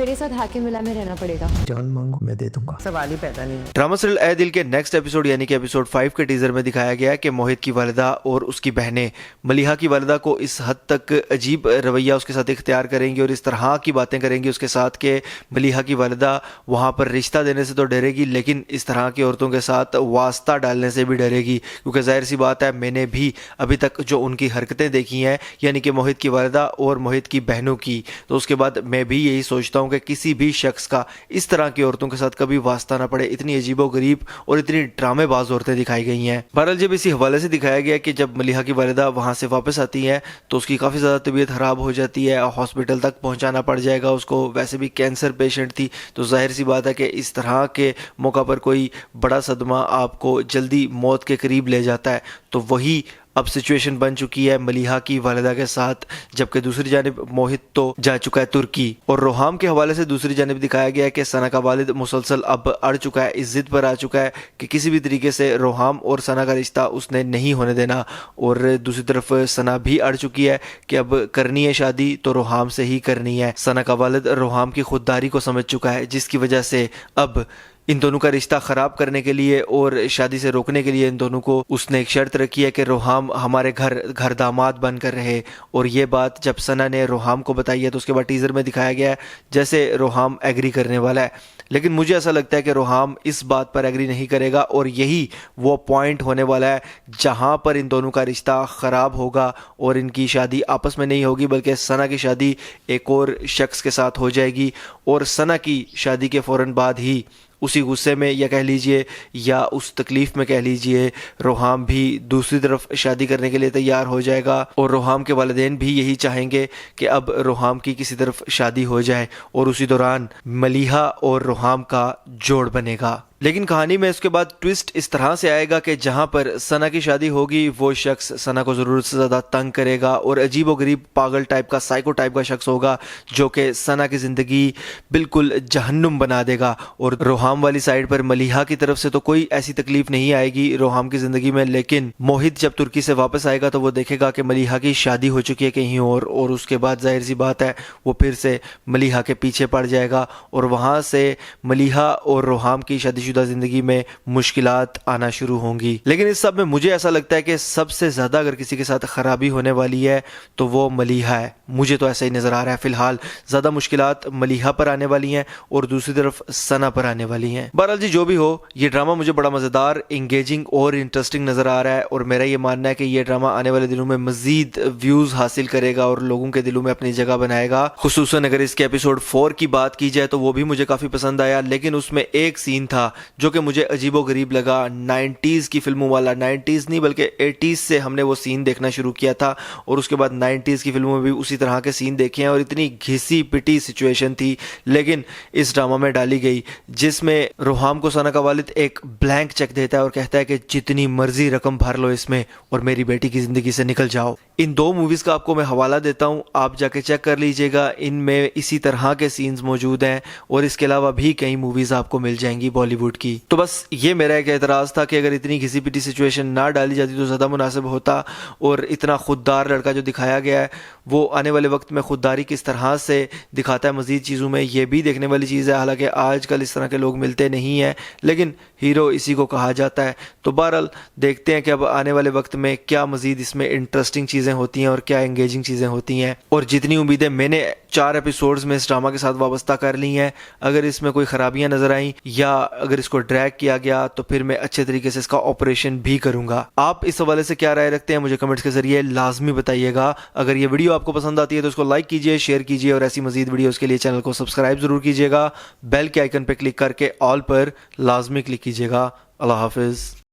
मेरे साथ हाकिम विला में रहना पड़ेगा। जान मांगो मैं दे दूंगा। सवाल ही पैदा नहीं। ड्रामा सीरियल ए दिल के नेक्स्ट एपिसोड यानी कि एपिसोड 5 के टीजर में दिखाया गया कि मोहित की वालिदा और उसकी बहनें मलिहा की वालिदा को इस हद तक अजीब रवैया उसके साथ इख्तियार करेंगी और इस तरह की बातें करेंगी उसके साथ कि मलिहा की वालिदा वहाँ पर रिश्ता देने से तो डरेगी, लेकिन इस तरह की औरतों के साथ वास्ता डालने से भी डरेगी, क्योंकि जाहिर सी बात है मैंने भी अभी तक जो उनकी हरकतें देखी हैं यानी कि मोहित की वालिदा और मोहित की बहनों की, तो उसके बाद मैं भी यही सोचता हूँ कि किसी भी शख्स का इस तरह की औरतों के साथ कभी वास्ता ना पड़े। इतनी अजीबोगरीब और इतनी ड्रामेबाज औरतें दिखाई गई हैं। बहरहाल जब इसी हवाले से दिखाया गया कि जब मलिहा की वालिदा वहाँ से वापस आती है तो उसकी काफ़ी ज़्यादा तबीयत ख़राब हो जाती है, हॉस्पिटल तक पहुँचाना पड़ जाएगा उसको, वैसे भी कैंसर पेशेंट थी, तो जाहिर सी बात है कि इस तरह के मौका पर कोई बड़ा सदमा आपको जल्दी मौत के करीब ले जाता है। तो वही अब सिचुएशन बन चुकी है मलिहा की वालिदा के साथ, जबकि दूसरी जानिब मोहित तो जा चुका है तुर्की। और रोहाम के हवाले से दूसरी जानिब दिखाया गया है कि सना का वालिद मुसलसल अब अड़ चुका है, इस जिद पर आ चुका है कि किसी भी तरीके से रोहाम और सना का रिश्ता उसने नहीं होने देना। और दूसरी तरफ सना भी अड़ चुकी है कि अब करनी है शादी तो रोहाम से ही करनी है। सना का वालिद रोहाम की खुददारी को समझ चुका है, जिसकी वजह से अब इन दोनों का रिश्ता ख़राब करने के लिए और शादी से रोकने के लिए इन दोनों को उसने एक शर्त रखी है कि रोहाम हमारे घर दामाद बन कर रहे। और ये बात जब सना ने रोहाम को बताई है तो उसके बाद टीज़र में दिखाया गया है जैसे रोहाम एग्री करने वाला है, लेकिन मुझे ऐसा लगता है कि रोहाम इस बात पर एग्री नहीं करेगा और यही वो पॉइंट होने वाला है जहाँ पर इन दोनों का रिश्ता ख़राब होगा और इनकी शादी आपस में नहीं होगी बल्कि सना की शादी एक और शख्स के साथ हो जाएगी। और सना की शादी के फ़ौरन बाद ही उसी गुस्से में या कह लीजिए या उस तकलीफ़ में कह लीजिए रोहाम भी दूसरी तरफ शादी करने के लिए तैयार हो जाएगा। और रोहाम के वालिदैन भी यही चाहेंगे कि अब रोहाम की किसी तरफ शादी हो जाए और उसी दौरान मलिहा और रोहाम का जोड़ बनेगा। लेकिन कहानी में इसके बाद ट्विस्ट इस तरह से आएगा कि जहाँ पर सना की शादी होगी वो शख्स सना को ज़रूरत से ज़्यादा तंग करेगा और अजीबोगरीब पागल टाइप का साइको टाइप का शख्स होगा जो कि सना की ज़िंदगी बिल्कुल जहन्नुम बना देगा। और रोहाम वाली साइड पर मलिहा की तरफ से तो कोई ऐसी तकलीफ नहीं आएगी रोहाम की ज़िंदगी में, लेकिन मोहित जब तुर्की से वापस आएगा तो वो देखेगा कि मलिहा की शादी हो चुकी है कहीं और उसके बाद जाहिर सी बात है वो फिर से मलिहा के पीछे पड़ जाएगा और वहाँ से मलिहा और रोहाम की शादी जिंदगी में मुश्किलात आना शुरू होंगी। लेकिन इस सब में मुझे ऐसा लगता है कि सबसे ज्यादा अगर किसी के साथ खराबी होने वाली है तो वो मलिहा है। मुझे तो ऐसा ही नजर आ रहा है फिलहाल ज्यादा मुश्किलात मलिहा पर आने वाली हैं और दूसरी तरफ सना पर आने वाली हैं। बहरहाल जी जो भी हो ये ड्रामा मुझे बड़ा मजेदार, एंगेजिंग और इंटरेस्टिंग नजर आ रहा है और मेरा ये मानना है कि ये ड्रामा आने वाले दिनों में मजीद व्यूज हासिल करेगा और लोगों के दिलों में अपनी जगह बनाएगा। खुसूसन अगर इसके एपिसोड 4 की बात की जाए तो वो भी मुझे काफी पसंद आया, लेकिन उसमें एक सीन था जो कि मुझे अजीबोगरीब लगा। 90s की फिल्मों वाला, 90s नहीं बल्कि 80s से हमने वो सीन देखना शुरू किया था और उसके बाद 90s की फिल्मों में भी उसी तरह के सीन देखे हैं और इतनी घिसी पिटी सिचुएशन थी लेकिन इस ड्रामा में डाली गई जिसमें रोहाम को सना का वालिद एक ब्लैंक चेक देता है और कहता है कि जितनी मर्जी रकम भर लो इसमें और मेरी बेटी की जिंदगी से निकल जाओ। इन दो मूवीज का आपको मैं हवाला देता हूँ, आप जाके चेक कर लीजिएगा, इनमें इसी तरह के सीन्स मौजूद हैं और इसके अलावा भी कई मूवीज आपको मिल जाएंगी बॉलीवुड की। तो बस ये मेरा एक एतराज़ था कि अगर इतनी घिसी पिटी सिचुएशन ना डाली जाती तो ज़्यादा मुनासिब होता। और इतना खुददार लड़का जो दिखाया गया है वो आने वाले वक्त में खुददारी किस तरह से दिखाता है मज़ीद चीज़ों में, ये भी देखने वाली चीज़ है। हालांकि आजकल इस तरह के लोग मिलते नहीं हैं लेकिन हीरो इसी को कहा जाता है। तो बहरहाल देखते हैं कि अब आने वाले वक्त में क्या मज़ीद इसमें इंटरेस्टिंग चीज़ें होती हैं और क्या एंगेजिंग चीज़ें होती हैं। और जितनी उम्मीदें मैंने 4 एपिसोड्स में इस ड्रामा के साथ वाबस्ता कर ली हैं, अगर इसमें कोई ख़राबियाँ नज़र आई या अगर इसको ड्रैग किया गया तो फिर मैं अच्छे तरीके से इसका ऑपरेशन भी करूंगा। आप इस हवाले से क्या राय रखते हैं मुझे कमेंट्स के जरिए लाजमी बताइएगा। अगर ये वीडियो आपको पसंद आती है तो इसको लाइक कीजिए, शेयर कीजिए और ऐसी मजीद वीडियोस के लिए चैनल को सब्सक्राइब जरूर कीजिएगा। बेल के आइकन पर क्लिक करके ऑल पर लाजमी क्लिक कीजिएगा। अल्लाह हाफिज।